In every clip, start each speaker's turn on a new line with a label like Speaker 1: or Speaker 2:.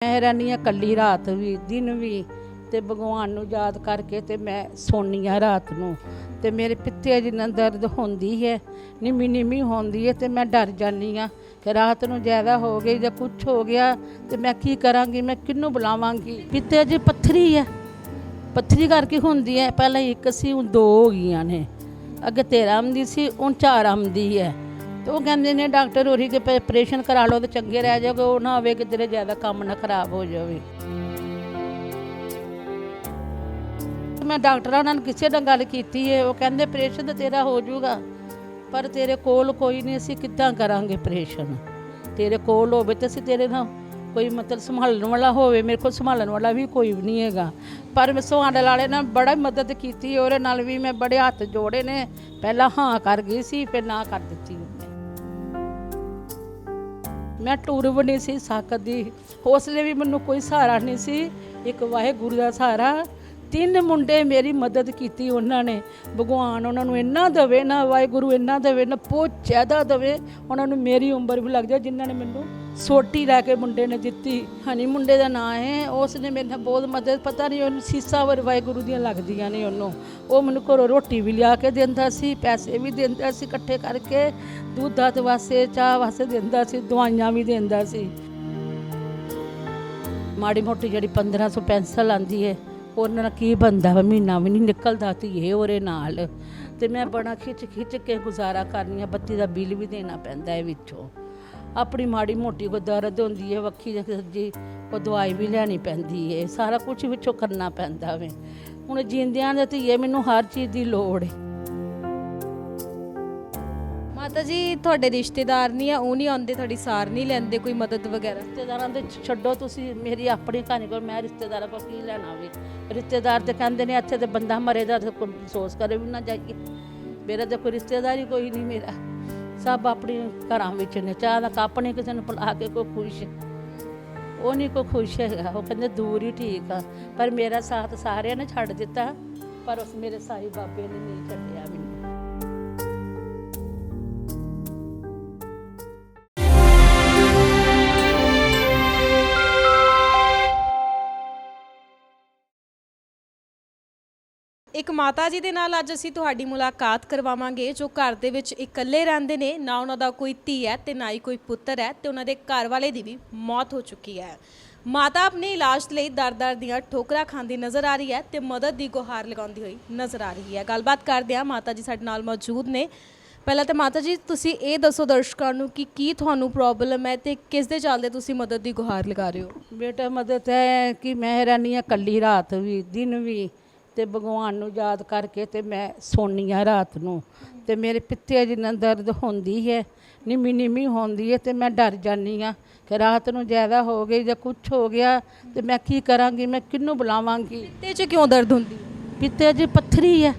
Speaker 1: मैं रहनी हाँ कल्ली रात भी दिन भी ते भगवान नूं याद करके ते मैं सोनी हाँ रात नूं ते मेरे पित्ते जिन्ना दर्द होंदी है निमी निमी होंदी है ते मैं डर जानी हाँ कि रात नूं ज़्यादा हो गई या कुछ हो गया तो मैं की करांगी, मैं किन्नू बुलावांगी। पित्ते जी पत्थरी है, पत्थरी करके होंदी है। पहले एक सी हुण दो हो गईयां ने, अगे 13 आंदी सी हुण 4 आंदी है। तो वो कहते ने डॉक्टर होरी के ऑपरेशन करा लो तो चंगे रह जाओगे, वो ना होवे कि तेरे ज़्यादा काम ना खराब हो जाए। मैं डॉक्टरां नाल किसी नाल गल कीती है, वो कहंदे ऑपरेशन तो तेरा हो जाऊगा पर तेरे कोल कोई नहीं, असीं किद्दां करांगे ऑपरेशन। तेरे कोल होवे ते असीं तेरे नाल कोई मतलब संभालने वाला होवे, मेरे को संभालने वाला भी कोई भी नहीं हैगा। पर मैं सुहाने वाले ने बड़ा मदद की, और नाल भी मैं बड़े हथ जोड़े ने। पहला हाँ कर गई सी, फिर ना कर दी। मैं टूर भी नहीं सी सकदी, हौसले भी मैनू कोई सहारा नहीं सी, एक वाहिगुरू दा सहारा। 3 मुंडे मेरी मदद की उन्होंने। भगवान उन्होंने इन्ना देवे ना, वाहिगुरू इन्ना देवे ना, बहुत ज़्यादा देवे। उन्होंने मेरी उम्र भी लग जाए जिन्होंने मैनू सोटी लैके मुंडे ने दिती। हनी मुंडे का नाम है, उसने मेरे बहुत मदद, पता नहीं उन्होंने सीसा वाहिगुरू दियां लगदियां ने उन्होंने। वो मैनू घरों रोटी भी लिया के देंदा सी, पैसे भी देंदा सी इकट्ठे करके, दूध वास्ते चाह वास्ते देंदा सी, दवाइयां भी देंदा सी। माड़ी मोटी जी 1500 पेंसिल आती है, उन्होंने नाल की बनता वा, महीना भी नहीं निकलता धीए ओरे नाल। ते मैं बड़ा खिच खिच के गुजारा करनी, बत्ती का बिल भी देना पैंदा है विचों। अपनी माड़ी मोटी कोई दर्द होंदी है वक्खी सज्जी, कोई दवाई भी लैनी पैंदी है, सारा कुछ विचों करना पैंदा वे। हुण जींदियां ने धीए मैनूं हर चीज़ की लोड़ है।
Speaker 2: माता जी तुहाडे रिश्तेदार नहीं है, वो नहीं आते, थोड़ी सार नहीं लेंदे, कोई मदद वगैरह?
Speaker 1: रिश्तेदारां दे छड्डो तुसीं, मेरी अपनी कहानी को मैं रिश्तेदारां को की लैना वे। रिश्तेदार तो कहंदे ने इत्थे ते बंदा मरे दा कोई अफसोस करे भी ना जाइए। मेरा तो कोई रिश्तेदार ही कोई नहीं, मेरा सब अपने घरां विच ने। चाह दा कप नहीं किसी ने पिला के कोई खुश, वो नहीं कोई खुश है, वो कहंदे दूर ही ठीक आ। पर मेरा साथ सारिਆਂ ने छड्ड दिता, पर उस मेरे साईं बाबे ने नहीं छड्डिया मैनूं।
Speaker 2: एक माता जी दे नाल अज असीं तुहाडी मुलाकात करवावांगे जो घर दे विच इकल्ले रहिंदे ने, ना उन्हां दा कोई धी है ते ना ही कोई पुत्तर है, ते उन्हां दे घर वाले दी भी मौत हो चुकी है। माता अपने इलाज लई दर-दर दीआं ठोकरां खांदी नज़र आ रही है ते मदद दी गुहार लगाउंदी होई नज़र आ रही है। गलबात करदे आ, माता जी साडे नाल मौजूद ने। पहला तो माता जी तुसीं ये दसो दर्शकां नूं कि की तुहानूं प्रॉब्लम है ते किस दे चलदे तुसीं मदद दी गुहार लगा रहे हो?
Speaker 1: बेटा मदद है कि मैं रहनी हाँ कल्ली रात भी दिन भी ते भगवान नूं याद करके ते मैं सोनी हाँ रात नूं ते मेरे पित्ते जिन्ना दर्द होंदी है, निमी निमी होंदी है, ते मैं डर जानी हाँ कि रात नूं ज़्यादा हो गई या कुछ हो गया तो मैं की करांगी, मैं किन्नू बुलावांगी।
Speaker 2: पित्ते 'च क्यों दर्द हुंदी?
Speaker 1: पित्ते जी पत्थरी है,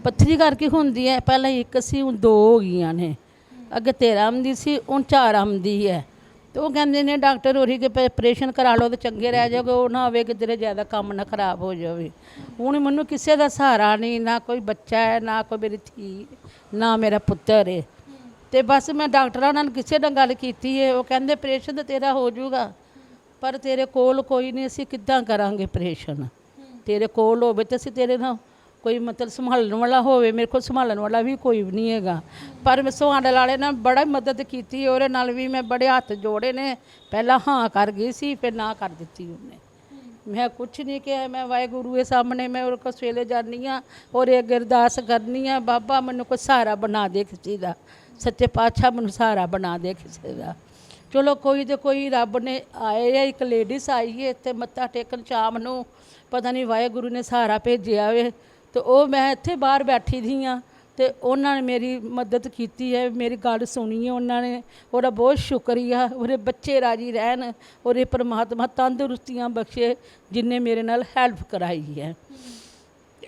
Speaker 1: पत्थरी करके होंदी है। पहले एक सी हुण 2 हो गईयां ने, अगे 13 आंदी सी हुण 4 आंदी है। तो वो कहते ने डॉक्टर होरी के ऑपरेशन करा लो तो चंगे रह जाओगे, वो ना होवे कि तेरे ज़्यादा काम ना खराब हो जाए। हुण मैनूं किसी का सहारा नहीं, ना कोई बच्चा है, ना कोई मेरी धी, ना मेरा पुत्तर है। तो बस मैं डॉक्टरां नाल किसी नाल गल कीती है, वो कहंदे ऑपरेशन तो तेरा हो जाऊगा पर तेरे कोल कोई नहीं, असीं किद्दां करांगे ऑपरेशन। तेरे कोल होवे ते असीं तेरे नाल कोई मतलब संभालने वाला होवे, मेरे को संभालने वाला भी कोई भी नहीं हैगा। पर मैं सुहाने वाले ने बड़ा मदद की, और नाल भी मैं बड़े हथ जोड़े ने। पहला हाँ कर गई सी, फिर ना कर दी उन्हें। मैं कुछ नहीं किया, मैं वाहिगुरू के सामने मैं और को सवेले जानी हाँ और एक अरदास करनी हाँ, बाबा मैनू कोई सहारा बना दे किसी का, सच्चे पातशाह मैनू सहारा बना दे किसी का। चलो कोई तो कोई रब ने आए है, एक लेडीस आई है इत्थे मत्था टेकन शाम नूं, पता नहीं वाहिगुरू ने सहारा भेजिया वे। तो वो मैं इत्थे बाहर बैठी थी हाँ, तो उन्होंने मेरी मदद की है, मेरी गल सुनी है उन्होंने, और बहुत शुक्रिया। और बच्चे राजी रहन और ये परमात्मा तंदुरुस्तियाँ बख्शे जिन्हें मेरे नाल हैल्प कराई है।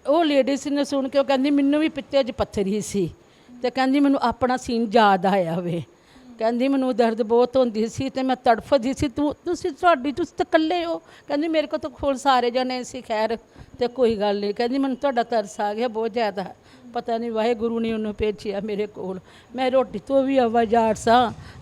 Speaker 1: वो लेडीज़ ने सुन के कहती मैनू भी पित्ते च पत्थरी सी, तो कहती मैनू अपना सीन याद आया वे। कहती मैनू दर्द बहुत होंदी सी ते मैं तड़फदी सी, तुसीं तो कल्ले हो। कहती मेरे को तो खोल सारे जने सी, खैर तो कोई गल नहीं। कहती मैनू तुहाडा तरस आ गया बहुत ज़्यादा, पता नहीं वाहिगुरू ने उन्होंने भेजिया मेरे कोल। मैं रोटी तो भी आवाज़ार सा,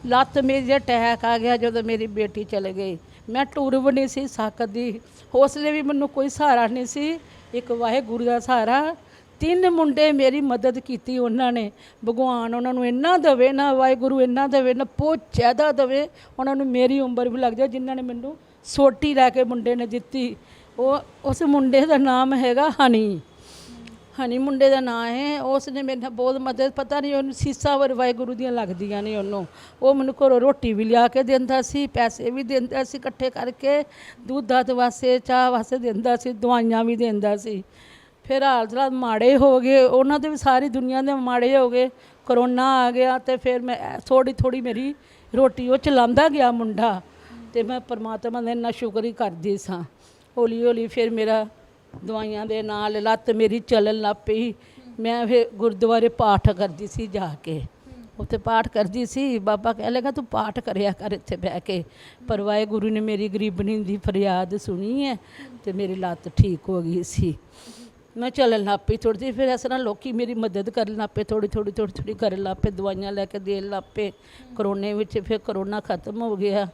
Speaker 1: लत्त मेरी अटैक आ गया जो मेरी बेटी चल गई। ਮੈਂ ਟੁਰ ਵੀ ਨਹੀਂ ਸੀ ਸਕਦੀ। ਹੌਸਲੇ ਵੀ ਮੈਨੂੰ ਕੋਈ ਸਹਾਰਾ ਨਹੀਂ ਸੀ, ਇੱਕ ਵਾਹਿਗੁਰੂ ਦਾ ਸਹਾਰਾ। 3 ਮੁੰਡੇ ਮੇਰੀ ਮਦਦ ਕੀਤੀ ਉਹਨਾਂ ਨੇ। ਭਗਵਾਨ ਉਹਨਾਂ ਨੂੰ ਇੰਨਾ ਦੇਵੇ ਨਾ, ਵਾਹਿਗੁਰੂ ਇੰਨਾ ਦੇਵੇ ਨਾ, ਬਹੁਤ ਜ਼ਿਆਦਾ ਦੇਵੇ ਉਹਨਾਂ ਨੂੰ। ਮੇਰੀ ਉਮਰ ਵੀ ਲੱਗ ਜਾਏ ਜਿਨ੍ਹਾਂ ਨੇ ਮੈਨੂੰ ਸੋਟੀ ਲੈ ਕੇ ਮੁੰਡੇ ਨੇ ਦਿੱਤੀ। ਉਸ ਮੁੰਡੇ ਦਾ ਨਾਮ ਹੈਗਾ ਹਨੀ। ਹਨੀ ਮੁੰਡੇ ਦਾ ਨਾਂ ਹੈ। ਉਸ ਨੇ ਮੇਰੇ ਨਾਲ ਬਹੁਤ ਮਦਦ, ਪਤਾ ਨਹੀਂ ਉਹਨੂੰ ਸੀਸਾਂ ਵਰ ਵਾਹਿਗੁਰੂ ਦੀਆਂ ਲੱਗਦੀਆਂ ਨੇ ਉਹਨੂੰ। ਉਹ ਮੈਨੂੰ ਘਰੋਂ ਰੋਟੀ ਵੀ ਲਿਆ ਕੇ ਦਿੰਦਾ ਸੀ, ਪੈਸੇ ਵੀ ਦਿੰਦਾ ਸੀ ਇਕੱਠੇ ਕਰਕੇ, ਦੁੱਧ ਦੱਧ ਵਾਸਤੇ, ਚਾਹ ਵਾਸਤੇ ਦਿੰਦਾ ਸੀ, ਦਵਾਈਆਂ ਵੀ ਦਿੰਦਾ ਸੀ। ਫਿਰ ਹਾਲਾਤ ਮਾੜੇ ਹੋ ਗਏ ਉਹਨਾਂ ਦੇ ਵੀ, ਸਾਰੀ ਦੁਨੀਆ ਦੇ ਮਾੜੇ ਹੋ ਗਏ। ਕਰੋਨਾ ਆ ਗਿਆ ਅਤੇ ਫਿਰ ਮੈਂ ਥੋੜ੍ਹੀ ਮੇਰੀ ਰੋਟੀ ਉਹ ਚਲਾਉਂਦਾ ਗਿਆ ਮੁੰਡਾ, ਅਤੇ ਮੈਂ ਪਰਮਾਤਮਾ ਦਾ ਇੰਨਾ ਸ਼ੁਕਰ ਹੀ ਕਰਦੀ ਸਾਂ। ਹੌਲੀ ਹੌਲੀ ਫਿਰ ਮੇਰਾ ਦਵਾਈਆਂ ਦੇ ਨਾਲ ਲੱਤ ਮੇਰੀ ਚੱਲਣ ਲੱਗ ਪਈ। ਮੈਂ ਫਿਰ ਗੁਰਦੁਆਰੇ ਪਾਠ ਕਰਦੀ ਸੀ ਜਾ ਕੇ, ਉੱਥੇ ਪਾਠ ਕਰਦੀ ਸੀ। ਬਾਬਾ ਕਹਿ ਲੇਗਾ ਤੂੰ ਪਾਠ ਕਰਿਆ ਕਰ ਇੱਥੇ ਬਹਿ ਕੇ। ਪਰ ਵਾਹਿਗੁਰੂ ਨੇ ਮੇਰੀ ਗਰੀਬਣੀ ਦੀ ਫਰਿਆਦ ਸੁਣੀ ਹੈ ਅਤੇ ਮੇਰੀ ਲੱਤ ਠੀਕ ਹੋ ਗਈ ਸੀ। ਮੈਂ ਚੱਲਣ ਲੱਗ ਪਈ ਥੋੜ੍ਹੀ ਜਿਹੀ। ਫਿਰ ਇਸ ਤਰ੍ਹਾਂ ਲੋਕ ਮੇਰੀ ਮਦਦ ਕਰਨ ਲੱਗ ਪਏ, ਥੋੜ੍ਹੀ ਕਰਨ ਲੱਗ ਪਏ, ਦਵਾਈਆਂ ਲੈ ਕੇ ਦੇਣ ਲੱਗ ਪਏ। ਕਰੋਨੇ ਵਿੱਚ ਫਿਰ ਕਰੋਨਾ ਖਤਮ ਹੋ ਗਿਆ।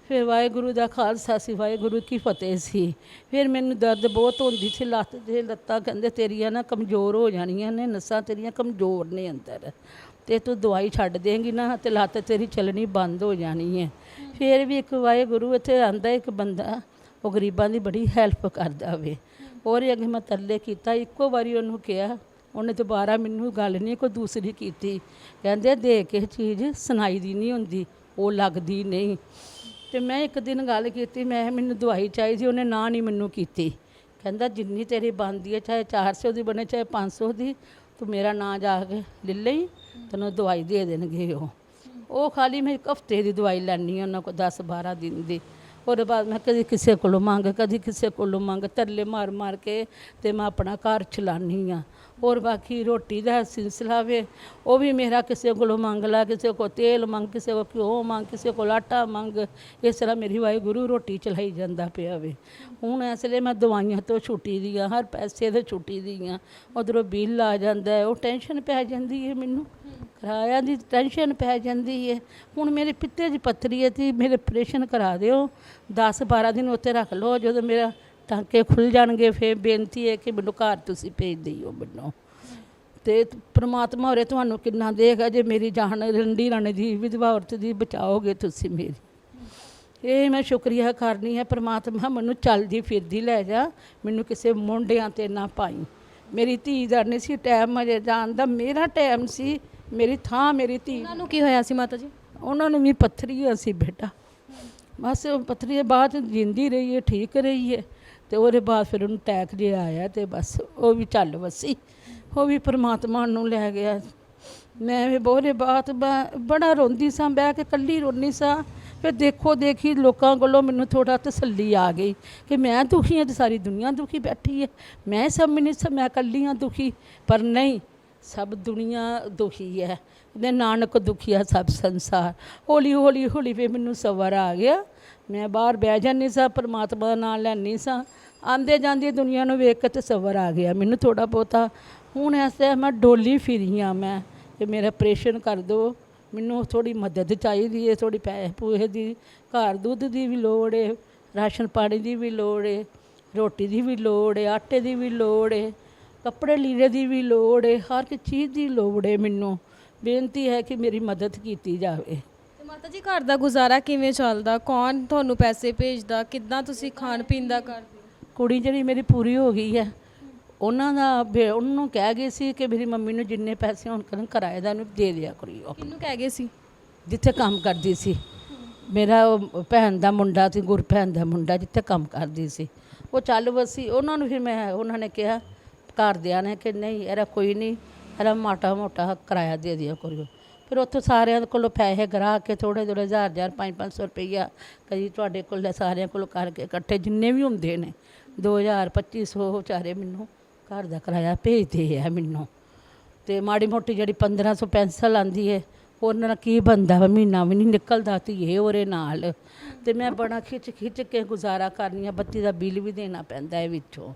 Speaker 1: ਫਿਰ ਵਾਹਿਗੁਰੂ ਦਾ ਖਾਲਸਾ ਸੀ, ਵਾਹਿਗੁਰੂ ਕੀ ਫਤਿਹ ਸੀ। ਫਿਰ ਮੈਨੂੰ ਦਰਦ ਬਹੁਤ ਹੁੰਦੀ ਸੀ ਲੱਤ ਦੇ। ਲੱਤਾਂ ਕਹਿੰਦੇ ਤੇਰੀਆਂ ਨਾ ਕਮਜ਼ੋਰ ਹੋ ਜਾਣੀਆਂ ਨੇ, ਨਸਾਂ ਤੇਰੀਆਂ ਕਮਜ਼ੋਰ ਨੇ ਅੰਦਰ, ਅਤੇ ਤੂੰ ਦਵਾਈ ਛੱਡ ਦੇਂਗੀ ਨਾ ਅਤੇ ਲੱਤ ਤੇਰੀ ਚੱਲਣੀ ਬੰਦ ਹੋ ਜਾਣੀ ਹੈ। ਫਿਰ ਵੀ ਇੱਕ ਵਾਹਿਗੁਰੂ ਇੱਥੇ ਆਂਦਾ, ਇੱਕ ਬੰਦਾ ਉਹ ਗਰੀਬਾਂ ਦੀ ਬੜੀ ਹੈਲਪ ਕਰਦਾ ਵੇ। ਉਹਦੇ ਅੱਗੇ ਮੈਂ ਤਰਲੇ ਕੀਤਾ, ਇੱਕੋ ਵਾਰੀ ਉਹਨੂੰ ਕਿਹਾ, ਉਹਨੇ ਦੁਬਾਰਾ ਮੈਨੂੰ ਗੱਲ ਨਹੀਂ ਕੋਈ ਦੂਸਰੀ ਕੀਤੀ। ਕਹਿੰਦੇ ਦੇ ਕੇ ਚੀਜ਼ ਸੁਣਾਈ ਦੀ ਨਹੀਂ ਹੁੰਦੀ, ਉਹ ਲੱਗਦੀ ਨਹੀਂ। ਅਤੇ ਮੈਂ ਇੱਕ ਦਿਨ ਗੱਲ ਕੀਤੀ, ਮੈਂ ਮੈਨੂੰ ਦਵਾਈ ਚਾਹੀਦੀ, ਉਹਨੇ ਨਾ ਨਹੀਂ ਮੈਨੂੰ ਕੀਤੀ। ਕਹਿੰਦਾ ਜਿੰਨੀ ਤੇਰੀ ਬਣਦੀ ਹੈ, ਚਾਹੇ 400 ਦੀ ਬਣੇ ਚਾਹੇ 500 ਦੀ, ਤੂੰ ਮੇਰਾ ਨਾਂ ਜਾ ਕੇ ਲੈ ਲਈ, ਤੈਨੂੰ ਦਵਾਈ ਦੇ ਦੇਣਗੇ। ਉਹ ਖਾਲੀ ਮੈਂ 1 ਹਫ਼ਤੇ ਦੀ ਦਵਾਈ ਲੈਣੀ ਉਹਨਾਂ ਕੋਲ, 10-12 ਦਿਨ ਦੀ। ਉਹਦੇ ਬਾਅਦ ਮੈਂ ਕਦੀ ਕਿਸੇ ਕੋਲੋਂ ਮੰਗ, ਕਦੀ ਕਿਸੇ ਕੋਲੋਂ ਮੰਗ, ਤਰਲੇ ਮਾਰ ਕੇ ਅਤੇ ਮੈਂ ਆਪਣਾ ਘਰ ਚਲਾਉਂਦੀ ਹਾਂ। ਔਰ ਬਾਕੀ ਰੋਟੀ ਦਾ ਸਿਲਸਿਲਾ ਵੇ, ਉਹ ਵੀ ਮੇਰਾ ਕਿਸੇ ਕੋਲੋਂ ਮੰਗ ਲਾ, ਕਿਸੇ ਕੋਲ ਤੇਲ ਮੰਗ, ਕਿਸੇ ਕੋਲ ਘਿਓ ਮੰਗ, ਕਿਸੇ ਕੋਲ ਆਟਾ ਮੰਗ। ਇਸ ਤਰ੍ਹਾਂ ਮੇਰੀ ਵਾਹਿਗੁਰੂ ਰੋਟੀ ਚਲਾਈ ਜਾਂਦਾ ਪਿਆ ਵੇ। ਹੁਣ ਇਸ ਲਈ ਮੈਂ ਦਵਾਈਆਂ ਤੋਂ ਛੁੱਟੀ ਦੀ ਹਾਂ, ਹਰ ਪੈਸੇ ਤੋਂ ਛੁੱਟੀ ਦੀ ਹਾਂ। ਉੱਧਰੋਂ ਬਿੱਲ ਆ ਜਾਂਦਾ ਹੈ, ਉਹ ਟੈਨਸ਼ਨ ਪੈ ਜਾਂਦੀ ਹੈ ਮੈਨੂੰ, ਕਿਰਾਇਆ ਦੀ ਟੈਨਸ਼ਨ ਪੈ ਜਾਂਦੀ ਹੈ। ਹੁਣ ਮੇਰੇ ਪਿੱਤੇ 'ਚ ਪੱਥਰੀ ਹੈ ਅਤੇ ਮੇਰੇ ਆਪਰੇਸ਼ਨ ਕਰਾ ਦਿਓ, 10-12 ਦਿਨ ਉੱਥੇ ਰੱਖ ਲਓ। ਜਦੋਂ ਮੇਰਾ ਟਾਂਕੇ ਖੁੱਲ੍ਹ ਜਾਣਗੇ ਫਿਰ ਬੇਨਤੀ ਹੈ ਕਿ ਮੈਨੂੰ ਘਰ ਤੁਸੀਂ ਭੇਜ ਦਿਓ ਮੈਨੂੰ। ਅਤੇ ਪ੍ਰਮਾਤਮਾ ਹੋਰੇ ਤੁਹਾਨੂੰ ਕਿੰਨਾ ਦੇਗਾ ਜੇ ਮੇਰੀ ਜਾਨ ਰੰਡੀ ਰਾਣੇ ਦੀ ਵਿਧਵਾ ਔਰਤ ਦੀ ਬਚਾਓਗੇ ਤੁਸੀਂ ਮੇਰੀ। ਇਹ ਮੈਂ ਸ਼ੁਕਰੀਆ ਕਰਨੀ ਹੈ ਪ੍ਰਮਾਤਮਾ, ਮੈਨੂੰ ਚੱਲਦੀ ਫਿਰਦੀ ਲੈ ਜਾ, ਮੈਨੂੰ ਕਿਸੇ ਮੁੰਡਿਆਂ 'ਤੇ ਨਾ ਪਾਈ। ਮੇਰੀ ਧੀ ਦਾ ਨਹੀਂ ਸੀ ਟਾਈਮ ਅਜੇ ਜਾਣ ਦਾ, ਮੇਰਾ ਟਾਈਮ ਸੀ, ਮੇਰੀ ਥਾਂ ਮੇਰੀ ਧੀ।
Speaker 2: ਉਹਨਾਂ ਨੂੰ ਕੀ ਹੋਇਆ ਸੀ ਮਾਤਾ ਜੀ?
Speaker 1: ਉਹਨਾਂ ਨੂੰ ਵੀ ਪੱਥਰੀ ਹੋਈ ਸੀ ਬੇਟਾ, ਬਸ ਉਹ ਪੱਥਰੀ ਦੇ ਬਾਅਦ ਜਿੰਦੀ ਰਹੀ ਹੈ, ਠੀਕ ਰਹੀ ਹੈ। ਅਤੇ ਉਹਦੇ ਬਾਅਦ ਫਿਰ ਉਹਨੂੰ ਅਟੈਕ ਜਿਹਾ ਆਇਆ ਅਤੇ ਬਸ ਉਹ ਵੀ ਚੱਲ ਵਸੀ, ਉਹ ਵੀ ਪ੍ਰਮਾਤਮਾ ਨੂੰ ਲੈ ਗਿਆ। ਮੈਂ ਵੀ ਬਹੁਤੇ ਬਾਤ ਬੜਾ ਰੋਂਦੀ ਸਾਂ, ਬਹਿ ਕੇ ਇਕੱਲੀ ਰੋਂਦੀ ਸਾਂ। ਫਿਰ ਦੇਖੋ ਦੇਖੀ ਲੋਕਾਂ ਕੋਲੋਂ ਮੈਨੂੰ ਥੋੜ੍ਹਾ ਤਸੱਲੀ ਆ ਗਈ ਕਿ ਮੈਂ ਦੁਖੀ ਹਾਂ ਅਤੇ ਸਾਰੀ ਦੁਨੀਆ ਦੁਖੀ ਬੈਠੀ ਹੈ। ਮੈਂ ਸਮਝਦੀ ਸਾਂ ਮੈਂ ਇਕੱਲੀ ਹਾਂ ਦੁਖੀ, ਪਰ ਨਹੀਂ, ਸਭ ਦੁਨੀਆ ਦੁਖੀ ਹੈ। ਤੇ ਨਾਨਕ ਦੁਖੀਆ ਸਭ ਸੰਸਾਰ। ਹੌਲੀ ਹੌਲੀ ਹੌਲੀ ਫਿਰ ਮੈਨੂੰ ਸਬਰ ਆ ਗਿਆ। ਮੈਂ ਬਾਹਰ ਬਹਿ ਜਾਂਦੀ ਸਾਂ, ਪਰਮਾਤਮਾ ਦਾ ਨਾਮ ਲੈਂਦੀ ਸਾਂ, ਆਉਂਦੇ ਜਾਂਦੀ ਦੁਨੀਆ ਨੂੰ ਵੇਖ ਕੇ ਤੇ ਸਬਰ ਆ ਗਿਆ ਮੈਨੂੰ ਥੋੜ੍ਹਾ ਬਹੁਤਾ। ਹੁਣ ਐਸੇ ਮੈਂ ਡੋਲੀ ਫਿਰੀ ਹਾਂ ਮੈਂ ਕਿ ਮੇਰਾ ਆਪਰੇਸ਼ਨ ਕਰ ਦਿਓ, ਮੈਨੂੰ ਥੋੜ੍ਹੀ ਮਦਦ ਚਾਹੀਦੀ ਹੈ, ਥੋੜ੍ਹੀ ਪੈਸੇ ਪੂਸੇ ਦੀ, ਘਰ ਦੁੱਧ ਦੀ ਵੀ ਲੋੜ ਹੈ, ਰਾਸ਼ਨ ਪਾਣੀ ਦੀ ਵੀ ਲੋੜ ਹੈ, ਰੋਟੀ ਦੀ ਵੀ ਲੋੜ ਹੈ, ਆਟੇ ਦੀ ਵੀ ਲੋੜ ਹੈ, ਕੱਪੜੇ ਲੀੜੇ ਦੀ ਵੀ ਲੋੜ ਹੈ, ਹਰ ਇੱਕ ਚੀਜ਼ ਦੀ ਲੋੜ ਹੈ। ਮੈਨੂੰ ਬੇਨਤੀ ਹੈ ਕਿ ਮੇਰੀ ਮਦਦ ਕੀਤੀ ਜਾਵੇ।
Speaker 2: ਤੇ ਮਾਤਾ ਜੀ ਘਰ ਦਾ ਗੁਜ਼ਾਰਾ ਕਿਵੇਂ ਚੱਲਦਾ? ਕੌਣ ਤੁਹਾਨੂੰ ਪੈਸੇ ਭੇਜਦਾ? ਕਿੱਦਾਂ ਤੁਸੀਂ ਖਾਣ ਪੀਣ ਦਾ ਕਰਦੇ?
Speaker 1: ਕੁੜੀ ਜਿਹੜੀ ਮੇਰੀ ਪੂਰੀ ਹੋ ਗਈ ਹੈ, ਉਹਨਾਂ ਨੂੰ ਕਹਿ ਗਏ ਸੀ ਕਿ ਮੇਰੀ ਮੰਮੀ ਨੂੰ ਜਿੰਨੇ ਪੈਸੇ ਹੁਣ ਕਰਨ ਕਿਰਾਏ ਦਾ ਉਹਨੂੰ ਦੇ ਦਿਆ ਕਰਿਓ।
Speaker 2: ਕਿਹਨੂੰ ਕਹਿ ਗਏ ਸੀ?
Speaker 1: ਜਿੱਥੇ ਕੰਮ ਕਰਦੀ ਸੀ, ਮੇਰਾ ਉਹ ਭੈਣ ਦਾ ਮੁੰਡਾ ਸੀ, ਗੁਰਭੈਣ ਦਾ ਮੁੰਡਾ, ਜਿੱਥੇ ਕੰਮ ਕਰਦੀ ਸੀ, ਉਹ ਚੱਲ ਵਸੀ। ਉਹਨਾਂ ਨੂੰ ਫਿਰ ਉਹਨਾਂ ਨੇ ਕਿਹਾ ਘਰਦਿਆਂ ਨੇ ਕਿ ਨਹੀਂ ਇਹਦਾ ਕੋਈ ਨਹੀਂ, ਇਹਦਾ ਮਾੜਾ ਮੋਟਾ ਕਿਰਾਇਆ ਦੇ ਦਿਆ ਕਰਿਓ। ਫਿਰ ਉੱਥੋਂ ਸਾਰਿਆਂ ਕੋਲੋਂ ਪੈਸੇ ਗਰਾ ਕੇ ਥੋੜ੍ਹੇ 1000 500 ਰੁਪਈਆ ਕਦੀ ਤੁਹਾਡੇ ਕੋਲ ਸਾਰਿਆਂ ਕੋਲੋਂ ਕਰਕੇ ਇਕੱਠੇ ਜਿੰਨੇ ਵੀ ਹੁੰਦੇ ਨੇ 2000 2500 ਵਿਚਾਰੇ ਮੈਨੂੰ ਘਰ ਦਾ ਕਿਰਾਇਆ ਭੇਜਦੇ ਆ ਮੈਨੂੰ। ਅਤੇ ਮਾੜੀ ਮੋਟੀ ਜਿਹੜੀ 1500 ਪੈਨਸਲ ਆਉਂਦੀ ਹੈ ਉਹਨਾਂ ਨਾਲ ਕੀ ਬਣਦਾ ਵਾ, ਮਹੀਨਾ ਵੀ ਨਹੀਂ ਨਿਕਲਦਾ ਧੀਏ ਉਹਦੇ ਨਾਲ। ਅਤੇ ਮੈਂ ਬੜਾ ਖਿੱਚ ਕੇ ਗੁਜ਼ਾਰਾ ਕਰਨੀ ਆ। ਬੱਤੀ ਦਾ ਬਿੱਲ ਵੀ ਦੇਣਾ ਪੈਂਦਾ ਹੈ ਵਿੱਚੋਂ।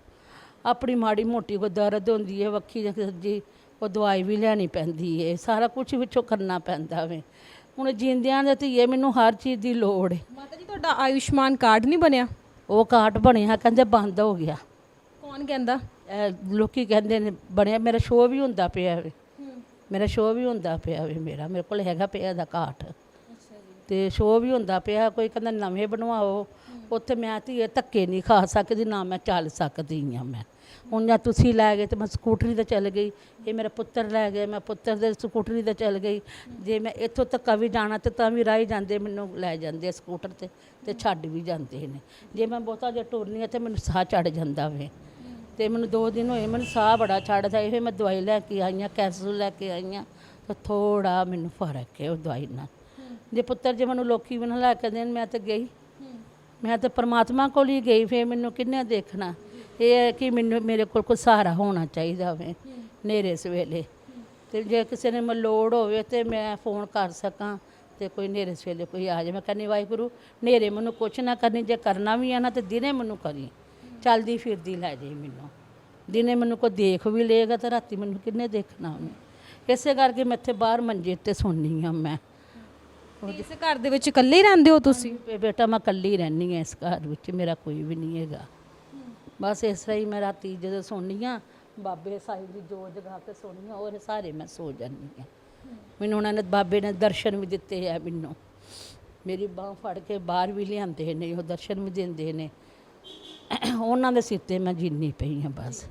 Speaker 1: ਆਪਣੀ ਮਾੜੀ ਮੋਟੀ ਕੋਈ ਦਰਦ ਹੁੰਦੀ ਹੈ ਵੱਖੀ ਜਾਂ ਸੱਜੀ, ਉਹ ਦਵਾਈ ਵੀ ਲੈਣੀ ਪੈਂਦੀ ਹੈ, ਸਾਰਾ ਕੁਝ ਵਿੱਚੋਂ ਕਰਨਾ ਪੈਂਦਾ ਵੇ। ਹੁਣ ਜਿੰਦਿਆਂ ਦੇ ਧੀਏ ਮੈਨੂੰ ਹਰ ਚੀਜ਼ ਦੀ ਲੋੜ ਹੈ।
Speaker 2: ਮਾਤਾ ਜੀ ਤੁਹਾਡਾ ਆਯੁਸ਼ਮਾਨ ਕਾਰਡ ਨਹੀਂ ਬਣਿਆ?
Speaker 1: ਉਹ ਕਾਰਡ ਬਣਿਆ ਕਹਿੰਦੇ ਬੰਦ ਹੋ ਗਿਆ।
Speaker 2: ਕੌਣ ਕਹਿੰਦਾ?
Speaker 1: ਲੋਕੀ ਕਹਿੰਦੇ ਨੇ ਬਣਿਆ। ਮੇਰਾ ਸ਼ੋਅ ਵੀ ਹੁੰਦਾ ਪਿਆ ਵੇ, ਮੇਰਾ ਸ਼ੋਅ ਵੀ ਹੁੰਦਾ ਪਿਆ ਵੇ, ਮੇਰੇ ਕੋਲ ਹੈਗਾ ਪਿਆ ਦਾ ਕਾਰਡ ਤੇ ਸ਼ੋਅ ਵੀ ਹੁੰਦਾ ਪਿਆ। ਕੋਈ ਕਹਿੰਦਾ ਨਵੇਂ ਬਣਵਾਓ। ਉੱਥੇ ਮੈਂ ਧੀਏ ਧੱਕੇ ਨਹੀਂ ਖਾ ਸਕਦੀ, ਨਾ ਮੈਂ ਚੱਲ ਸਕਦੀ ਹਾਂ। ਮੈਂ ਹੁਣ ਜਾਂ ਤੁਸੀਂ ਲੈ ਗਏ ਤੇ ਮੈਂ ਸਕੂਟਰੀ 'ਤੇ ਚੱਲ ਗਈ, ਇਹ ਮੇਰਾ ਪੁੱਤਰ ਲੈ ਗਏ, ਮੈਂ ਪੁੱਤਰ ਦੇ ਸਕੂਟਰੀ 'ਤੇ ਚੱਲ ਗਈ। ਜੇ ਮੈਂ ਇੱਥੋਂ ਤੱਕ ਵੀ ਜਾਣਾ ਤੇ ਤਾਂ ਵੀ ਰਾਹ ਜਾਂਦੇ ਮੈਨੂੰ ਲੈ ਜਾਂਦੇ ਸਕੂਟਰ ਤੇ ਛੱਡ ਵੀ ਜਾਂਦੇ ਨੇ। ਜੇ ਮੈਂ ਬਹੁਤਾ ਜੇ ਟੁਰਨੀ ਆ ਤੇ ਮੈਨੂੰ ਸਾਹ ਚੜ ਜਾਂਦਾ ਵੇ। ਤੇ ਮੈਨੂੰ 2 ਦਿਨ ਹੋਏ ਮੈਨੂੰ ਸਾਹ ਬੜਾ ਚੜਦਾ। ਇਹ ਮੈਂ ਦਵਾਈ ਲੈ ਕੇ ਆਈਆਂ, ਕੈਪਸੂਲ ਲੈ ਕੇ ਆਈਆਂ ਤਾਂ ਥੋੜਾ ਮੈਨੂੰ ਫਰਕ ਹੈ ਉਹ ਦਵਾਈ ਨਾਲ। ਜੇ ਪੁੱਤਰ ਜੇ ਮੈਨੂੰ ਲੋਕੀ ਵੀ ਨਾ ਲੈ ਕੇ ਦੇਣ ਮੈਂ ਤਾਂ ਗਈ, ਮੈਂ ਤਾਂ ਪਰਮਾਤਮਾ ਕੋਲ ਹੀ ਗਈ। ਫਿਰ ਮੈਨੂੰ ਕਿੰਨੇ ਦੇਖਣਾ? ਇਹ ਹੈ ਕਿ ਮੈਨੂੰ ਮੇਰੇ ਕੋਲ ਕੋਈ ਸਹਾਰਾ ਹੋਣਾ ਚਾਹੀਦਾ ਵੇ ਹਨੇਰੇ ਸਵੇਲੇ। ਤੇ ਜੇ ਕਿਸੇ ਨੇ ਮੈਂ ਲੋੜ ਹੋਵੇ ਤੇ ਮੈਂ ਫੋਨ ਕਰ ਸਕਾਂ ਤੇ ਕੋਈ ਹਨੇਰੇ ਸਵੇਲੇ ਕੋਈ ਆ ਜਾਵੇ। ਮੈਂ ਕਹਿੰਦੀ ਵਾਹਿਗੁਰੂ ਹਨੇਰੇ ਮੈਨੂੰ ਕੁਛ ਨਾ ਕਰਨੀ, ਜੇ ਕਰਨਾ ਵੀ ਆ ਨਾ ਤੇ ਦਿਨੇ ਮੈਨੂੰ ਕਰੀ, ਚੱਲਦੀ ਫਿਰਦੀ ਲੈ ਜਾਈ ਮੈਨੂੰ। ਦਿਨੇ ਮੈਨੂੰ ਕੋਈ ਦੇਖ ਵੀ ਲਏਗਾ ਤਾਂ ਰਾਤੀ ਮੈਨੂੰ ਕਿੰਨੇ ਦੇਖਣਾ ਉਹਨੇ। ਇਸੇ ਕਰਕੇ ਮੈਂ ਇੱਥੇ ਬਾਹਰ ਮੰਜੇ ਤੇ ਸੌਂਦੀ ਹਾਂ। ਮੈਂ
Speaker 2: ਇਸ ਘਰ ਦੇ ਵਿੱਚ ਇਕੱਲੇ ਹੀ ਰਹਿੰਦੇ ਹੋ ਤੁਸੀਂ?
Speaker 1: ਬੇਟਾ ਮੈਂ ਇਕੱਲੀ ਰਹਿੰਦੀ ਹਾਂ ਇਸ ਘਰ ਵਿੱਚ, ਮੇਰਾ ਕੋਈ ਵੀ ਨਹੀਂ ਹੈਗਾ। ਬਸ ਇਸ ਤਰ੍ਹਾਂ ਹੀ ਮੈਂ ਰਾਤੀ ਜਦੋਂ ਸੌਂਦੀ ਹਾਂ ਬਾਬੇ ਸਾਹਿਬ ਦੀ ਜੋਤ ਜਗਾ ਕੇ ਸੌਂਦੀ ਹਾਂ, ਔਰ ਸਾਰੇ ਮੈਂ ਸੋ ਜਾਂਦੀ ਹਾਂ। ਮੈਨੂੰ ਉਹਨਾਂ ਨੇ ਬਾਬੇ ਨੇ ਦਰਸ਼ਨ ਵੀ ਦਿੱਤੇ ਆ, ਮੈਨੂੰ ਮੇਰੀ ਬਾਂਹ ਫੜ ਕੇ ਬਾਹਰ ਵੀ ਲਿਆਂਦੇ ਨੇ, ਉਹ ਦਰਸ਼ਨ ਵੀ ਦਿੰਦੇ ਨੇ। ਉਹਨਾਂ ਦੇ ਸਿਰ 'ਤੇ ਮੈਂ ਜਿੰਨੀ ਪਈ ਹਾਂ ਬਸ।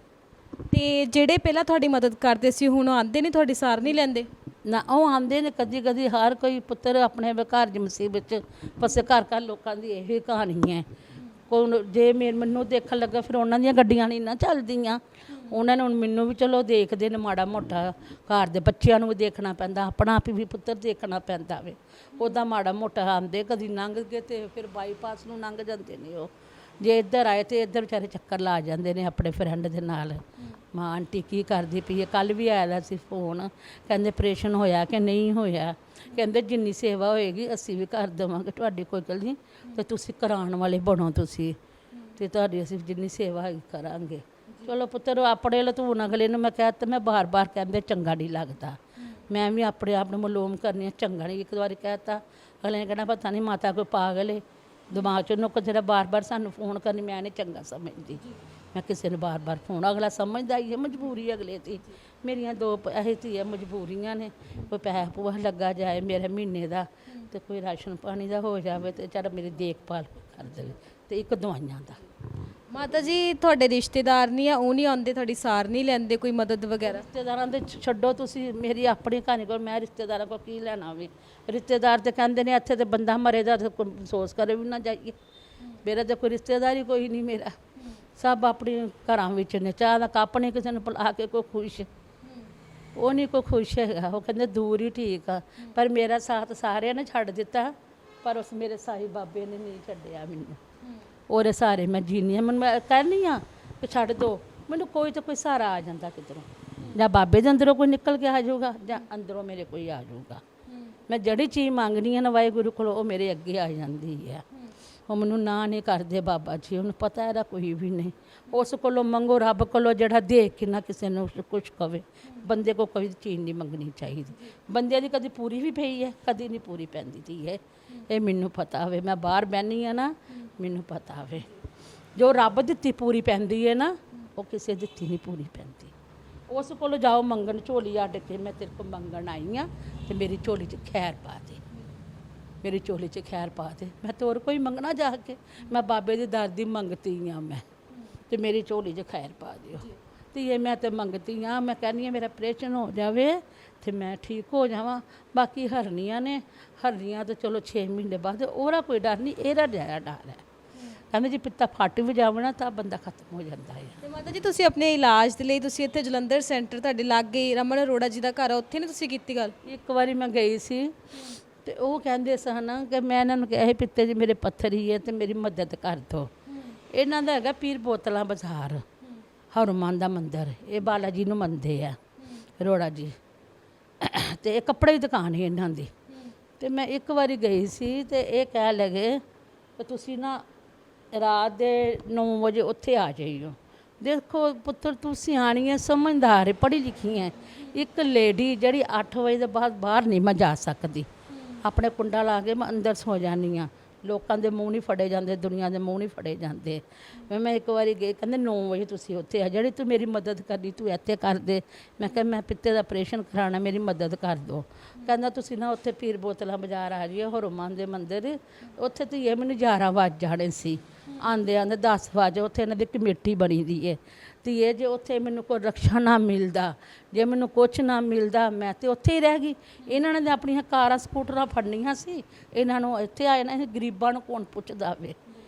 Speaker 2: ਤੇ ਜਿਹੜੇ ਪਹਿਲਾਂ ਤੁਹਾਡੀ ਮਦਦ ਕਰਦੇ ਸੀ ਹੁਣ ਉਹ ਆਉਂਦੇ ਨਹੀਂ, ਤੁਹਾਡੀ ਸਾਰ ਨਹੀਂ ਲੈਂਦੇ?
Speaker 1: ਨਾ ਉਹ ਆਉਂਦੇ ਨੇ ਕਦੀ ਕਦੀ। ਹਰ ਕੋਈ ਪੁੱਤਰ ਆਪਣੇ ਘਰ ਦੀ ਮੁਸੀਬਤ 'ਚ ਫਸੇ। ਘਰ ਘਰ ਲੋਕਾਂ ਦੀ ਇਹੀ ਕਹਾਣੀ ਹੈ। ਕੋਈ ਜੇ ਮੈਨੂੰ ਦੇਖਣ ਲੱਗਾ ਫਿਰ ਉਹਨਾਂ ਦੀਆਂ ਗੱਡੀਆਂ ਨਹੀਂ ਨਾ ਚੱਲਦੀਆਂ। ਉਹਨਾਂ ਨੇ ਹੁਣ ਮੈਨੂੰ ਵੀ ਚਲੋ ਦੇਖਦੇ ਨੇ ਮਾੜਾ ਮੋਟਾ, ਘਰ ਦੇ ਬੱਚਿਆਂ ਨੂੰ ਵੀ ਦੇਖਣਾ ਪੈਂਦਾ, ਆਪਣਾ ਆਪ ਵੀ ਪੁੱਤਰ ਦੇਖਣਾ ਪੈਂਦਾ ਵੇ। ਉਹਦਾ ਮਾੜਾ ਮੋਟਾ ਆਉਂਦੇ ਕਦੀ ਲੰਘ ਗਏ ਤੇ ਫਿਰ ਬਾਈਪਾਸ ਨੂੰ ਲੰਘ ਜਾਂਦੇ ਨੇ ਉਹ। ਜੇ ਇੱਧਰ ਆਏ ਤੇ ਇੱਧਰ ਵਿਚਾਰੇ ਚੱਕਰ ਲਾ ਜਾਂਦੇ ਨੇ ਆਪਣੇ ਫਰੈਂਡ ਦੇ ਨਾਲ। ਮਾਂ ਆਂਟੀ ਕੀ ਕਰਦੀ ਪਈ ਹੈ? ਕੱਲ੍ਹ ਵੀ ਆਇਆ ਸੀ ਫੋਨ, ਕਹਿੰਦੇ ਆਪਰੇਸ਼ਨ ਹੋਇਆ ਕਿ ਨਹੀਂ ਹੋਇਆ। ਕਹਿੰਦੇ ਜਿੰਨੀ ਸੇਵਾ ਹੋਏਗੀ ਅਸੀਂ ਵੀ ਕਰ ਦੇਵਾਂਗੇ, ਤੁਹਾਡੀ ਕੋਈ ਗੱਲ ਨਹੀਂ, ਤੇ ਤੁਸੀਂ ਕਰਾਉਣ ਵਾਲੇ ਬਣੋ ਤੁਸੀਂ, ਤੇ ਤੁਹਾਡੀ ਅਸੀਂ ਜਿੰਨੀ ਸੇਵਾ ਹੈਗੀ ਕਰਾਂਗੇ। ਚਲੋ ਪੁੱਤਰ ਆਪਣੇ ਲਤੂਨ ਅਗਲੇ ਨੂੰ ਮੈਂ ਕਹਿ ਤਾ, ਮੈਂ ਬਾਰ-ਬਾਰ ਕਹਿੰਦੇ ਚੰਗਾ ਨਹੀਂ ਲੱਗਦਾ। ਮੈਂ ਵੀ ਆਪਣੇ ਆਪ ਨੂੰ ਮਲੂਮ ਕਰਨੀ ਚੰਗਾ ਨਹੀਂ। ਇੱਕ ਵਾਰੀ ਕਹਿ ਤਾ ਅਗਲੇ ਨੇ ਕਹਿਣਾ ਪਤਾ ਨਹੀਂ ਮਾਤਾ ਕੋਈ ਪਾਗਲ ਹੈ, ਦਿਮਾਗ 'ਚ ਨੁੱਕ ਜਿਹੜਾ ਬਾਰ-ਬਾਰ ਸਾਨੂੰ ਫੋਨ ਕਰਨੀ ਮੈਂ ਨਹੀਂ ਚੰਗਾ ਸਮਝਦੀ। ਮੈਂ ਕਿਸੇ ਨੂੰ ਬਾਰ-ਬਾਰ ਫੋਨ, ਅਗਲਾ ਸਮਝਦਾ ਹੀ ਹੈ ਮਜਬੂਰੀ ਅਗਲੇ ਦੀ। ਮੇਰੀਆਂ 2 ਇਹ ਧੀਆਂ ਮਜਬੂਰੀਆਂ ਨੇ, ਕੋਈ ਪੈਸਾ ਪੂਹਾ ਲੱਗਾ ਜਾਏ ਮੇਰੇ ਮਹੀਨੇ ਦਾ ਤੇ ਕੋਈ ਰਾਸ਼ਨ ਪਾਣੀ ਦਾ ਹੋ ਜਾਵੇ ਤੇ ਚੱਲ ਮੇਰੀ ਦੇਖਭਾਲ ਕਰ ਦੇਵੇ, ਤੇ ਇੱਕ ਦਵਾਈਆਂ ਦਾ।
Speaker 2: ਮਾਤਾ ਜੀ ਤੁਹਾਡੇ ਰਿਸ਼ਤੇਦਾਰ ਨਹੀਂ ਆ, ਉਹ ਨਹੀਂ ਆਉਂਦੇ, ਤੁਹਾਡੀ ਸਾਰ ਨਹੀਂ ਲੈਂਦੇ, ਕੋਈ ਮਦਦ ਵਗੈਰਾ?
Speaker 1: ਰਿਸ਼ਤੇਦਾਰਾਂ ਦੇ ਛੱਡੋ ਤੁਸੀਂ, ਮੇਰੀ ਆਪਣੀ ਕਹਾਣੀ ਕੋਲ ਮੈਂ ਰਿਸ਼ਤੇਦਾਰਾਂ ਕੋਲ ਕੀ ਲੈਣਾ ਵੇ। ਰਿਸ਼ਤੇਦਾਰ ਤੇ ਕਹਿੰਦੇ ਨੇ ਇੱਥੇ ਤੇ ਬੰਦਾ ਮਰੇ ਦਾ ਅਫਸੋਸ ਕਰੇ ਵੀ ਨਾ ਜਾਈਏ। ਮੇਰਾ ਤਾਂ ਕੋਈ ਰਿਸ਼ਤੇਦਾਰ ਹੀ ਕੋਈ ਨਹੀਂ, ਮੇਰਾ ਸਭ ਆਪਣੇ ਘਰਾਂ ਵਿੱਚ ਨੇ। ਚਾਹ ਦਾ ਕੱਪ ਨਹੀਂ ਕਿਸੇ ਨੂੰ ਪਿਲਾ ਕੇ ਕੋਈ ਖੁਸ਼, ਉਹ ਨਹੀਂ ਕੋਈ ਖੁਸ਼ ਹੈਗਾ। ਉਹ ਕਹਿੰਦੇ ਦੂਰ ਹੀ ਠੀਕ ਆ। ਪਰ ਮੇਰਾ ਸਾਥ ਸਾਰਿਆਂ ਨੇ ਛੱਡ ਦਿੱਤਾ, ਪਰ ਉਸ ਮੇਰੇ ਸਾਈਂ ਬਾਬੇ ਨੇ ਨਹੀਂ ਛੱਡਿਆ ਮੈਨੂੰ। ਉਹਦੇ ਸਾਰੇ ਮੈਂ ਜੀਨੀ ਹਾਂ। ਮੈਨੂੰ ਮੈਂ ਕਹਿੰਦੀ ਹਾਂ ਕਿ ਛੱਡ ਦਿਓ, ਮੈਨੂੰ ਕੋਈ ਤਾਂ ਕੋਈ ਸਹਾਰਾ ਆ ਜਾਂਦਾ ਕਿਧਰੋਂ। ਜਾਂ ਬਾਬੇ ਦੇ ਅੰਦਰੋਂ ਕੋਈ ਨਿਕਲ ਕੇ ਆ ਜਾਊਗਾ ਜਾਂ ਅੰਦਰੋਂ ਮੇਰੇ ਕੋਈ ਆ ਜਾਊਗਾ। ਮੈਂ ਜਿਹੜੀ ਚੀਜ਼ ਮੰਗਣੀ ਹੈ ਨਾ ਵਾਹਿਗੁਰੂ ਕੋਲੋਂ, ਉਹ ਮੇਰੇ ਅੱਗੇ ਆ ਜਾਂਦੀ ਹੈ। ਉਹ ਮੈਨੂੰ ਨਾ ਨਹੀਂ ਕਰਦੇ ਬਾਬਾ ਜੀ, ਉਹਨੂੰ ਪਤਾ ਇਹਦਾ ਕੋਈ ਵੀ ਨਹੀਂ। ਉਸ ਕੋਲੋਂ ਮੰਗੋ, ਰੱਬ ਕੋਲੋਂ, ਜਿਹੜਾ ਦੇਖ ਕੇ ਨਾ ਕਿਸੇ ਨੂੰ ਕੁਛ ਕਵੇ। ਬੰਦੇ ਕੋਲ ਕੋਈ ਚੀਜ਼ ਨਹੀਂ ਮੰਗਣੀ ਚਾਹੀਦੀ। ਬੰਦਿਆਂ ਦੀ ਕਦੀ ਪੂਰੀ ਵੀ ਪਈ ਹੈ, ਕਦੀ ਨਹੀਂ ਪੂਰੀ ਪੈਂਦੀ ਤੀ ਹੈ। ਇਹ ਮੈਨੂੰ ਪਤਾ ਹੋਵੇ, ਮੈਂ ਬਾਹਰ ਬਹਿੰਦੀ ਹਾਂ ਨਾ, ਮੈਨੂੰ ਪਤਾ ਹੋਵੇ ਜੋ ਰੱਬ ਦਿੱਤੀ ਪੂਰੀ ਪੈਂਦੀ ਹੈ ਨਾ, ਉਹ ਕਿਸੇ ਦਿੱਤੀ ਨਹੀਂ ਪੂਰੀ ਪੈਂਦੀ। ਉਸ ਕੋਲ ਜਾਓ ਮੰਗਣ, ਝੋਲੀ ਅੱਡ ਕੇ ਮੈਂ ਤੇਰੇ ਕੋਲ ਮੰਗਣ ਆਈ ਹਾਂ ਤੇ ਮੇਰੀ ਝੋਲੀ 'ਚ ਖੈਰ ਪਾ ਦੇ, ਮੇਰੀ ਝੋਲੀ 'ਚ ਖੈਰ ਪਾ ਦੇ। ਮੈਂ ਤਾਂ ਹੋਰ ਕੋਈ ਮੰਗਣਾ ਜਾ ਕੇ, ਮੈਂ ਬਾਬੇ ਦੀ ਦਰ ਦੀ ਮੰਗਤੀ ਹਾਂ ਮੈਂ, ਤੇ ਮੇਰੀ ਝੋਲੀ 'ਚ ਖੈਰ ਪਾ ਦਿਓ। ਤੇ ਇਹ ਮੈਂ ਤਾਂ ਮੰਗਤੀ ਹਾਂ। ਮੈਂ ਕਹਿੰਦੀ ਹਾਂ ਮੇਰਾ ਆਪਰੇਸ਼ਨ ਹੋ ਜਾਵੇ ਤੇ ਮੈਂ ਠੀਕ ਹੋ ਜਾਵਾਂ। ਬਾਕੀ ਹਰਨੀਆਂ ਨੇ, ਹਰਨੀਆਂ ਤਾਂ ਚਲੋ 6 ਮਹੀਨੇ ਬਾਅਦ, ਉਹਦਾ ਕੋਈ ਡਰ ਨਹੀਂ, ਇਹਦਾ ਜ਼ਿਆਦਾ ਡਰ ਹੈ। ਕਹਿੰਦੇ ਜੀ ਪਿੱਤਾ ਫੱਟ ਵੀ ਜਾਵੇ ਨਾ ਤਾਂ ਬੰਦਾ ਖਤਮ ਹੋ ਜਾਂਦਾ ਹੈ।
Speaker 2: ਤੇ ਮਾਤਾ ਜੀ ਤੁਸੀਂ ਆਪਣੇ ਇਲਾਜ ਦੇ ਲਈ ਤੁਸੀਂ ਇੱਥੇ ਜਲੰਧਰ ਸੈਂਟਰ ਤੁਹਾਡੇ ਲਾਗੇ ਰਮਨ ਅਰੋੜਾ ਜੀ ਦਾ ਘਰ ਆ, ਉੱਥੇ ਨਹੀਂ ਤੁਸੀਂ ਕੀਤੀ ਗੱਲ?
Speaker 1: ਇੱਕ ਵਾਰੀ ਮੈਂ ਗਈ ਸੀ ਤੇ ਉਹ ਕਹਿੰਦੇ ਸਨ ਕਿ ਮੈਂ ਇਹਨਾਂ ਨੂੰ ਕਿਹਾ ਸੀ ਪਿੱਤੇ ਜੀ ਮੇਰੇ ਪੱਥਰ ਹੀ ਹੈ ਤੇ ਮੇਰੀ ਮਦਦ ਕਰ ਦਿਓ। ਇਹਨਾਂ ਦਾ ਹੈਗਾ ਪੀਰ ਬੋਤਲਾਂ ਬਾਜ਼ਾਰ, ਹਨੂੰਮਾਨ ਦਾ ਮੰਦਿਰ, ਇਹ ਬਾਲਾ ਜੀ ਨੂੰ ਮੰਨਦੇ ਆ ਅਰੋੜਾ ਜੀ, ਤੇ ਇਹ ਕੱਪੜੇ ਦੀ ਦੁਕਾਨ ਹੈ ਇਹਨਾਂ ਦੀ। ਤੇ ਮੈਂ ਇੱਕ ਵਾਰੀ ਗਈ ਸੀ ਤੇ ਇਹ ਕਹਿ ਲਗੇ ਕਿ ਤੁਸੀਂ ਨਾ ਰਾਤ ਦੇ 9 ਵਜੇ ਉੱਥੇ ਆ ਜਾਈਓ। ਦੇਖੋ ਪੁੱਤਰ ਤੂੰ ਸਿਆਣੀ ਹੈ, ਸਮਝਦਾਰ ਹੈ, ਪੜ੍ਹੀ ਲਿਖੀ ਹੈ। ਇੱਕ ਲੇਡੀ ਜਿਹੜੀ 8 ਵਜੇ ਦੇ ਬਾਅਦ ਬਾਹਰ ਨਹੀਂ ਮੈਂ ਜਾ ਸਕਦੀ, ਆਪਣੇ ਕੁੰਡਾ ਲਾ ਕੇ ਮੈਂ ਅੰਦਰ ਸੋ ਜਾਂਦੀ ਹਾਂ। ਲੋਕਾਂ ਦੇ ਮੂੰਹ ਨਹੀਂ ਫੜੇ ਜਾਂਦੇ, ਦੁਨੀਆ ਦੇ ਮੂੰਹ ਨਹੀਂ ਫੜੇ ਜਾਂਦੇ। ਮੈਂ ਇੱਕ ਵਾਰੀ ਗਈ, ਕਹਿੰਦੇ 9 ਵਜੇ ਤੁਸੀਂ ਉੱਥੇ ਆ, ਜਿਹੜੀ ਤੂੰ ਮੇਰੀ ਮਦਦ ਕਰਨੀ ਤੂੰ ਇੱਥੇ ਕਰ ਦੇ। ਮੈਂ ਕਿਹਾ ਮੈਂ ਪਿੱਤੇ ਦਾ ਆਪਰੇਸ਼ਨ ਕਰਾਉਣਾ, ਮੇਰੀ ਮਦਦ ਕਰ ਦਿਓ। ਕਹਿੰਦਾ ਤੁਸੀਂ ਨਾ ਉੱਥੇ ਪੀਰ ਬੋਤਲਾਂ ਬਾਜ਼ਾਰ ਆ ਜਾਈਏ, ਹਰੁਮਾਨ ਦੇ ਮੰਦਿਰ, ਉੱਥੇ ਤੇ ਇਹ ਮੈਨੂੰ 11 ਵੱਜ ਜਾਣੇ ਸੀ। ਆਂਦੇ 10 ਵਜੇ ਉੱਥੇ ਇਹਨਾਂ ਦੀ ਕਮੇਟੀ ਬਣੀ ਦੀ ਹੈ। ਤੇ ਇਹ ਜੇ ਉੱਥੇ ਮੈਨੂੰ ਕੋਈ ਰਕਸ਼ਾ ਨਾ ਮਿਲਦਾ, ਜੇ ਮੈਨੂੰ ਕੁਛ ਨਾ ਮਿਲਦਾ, ਮੈਂ ਤੇ ਉੱਥੇ ਹੀ ਰਹਿ ਗਈ। ਇਹਨਾਂ ਨੇ ਤਾਂ ਆਪਣੀਆਂ ਕਾਰਾਂ ਸਕੂਟਰਾਂ ਫੜਨੀਆਂ ਸੀ, ਇਹਨਾਂ ਨੂੰ ਇੱਥੇ ਆਏ ਨਾ, ਗਰੀਬਾਂ ਨੂੰ ਕੌਣ ਪੁੱਛਦਾ ਵੇ।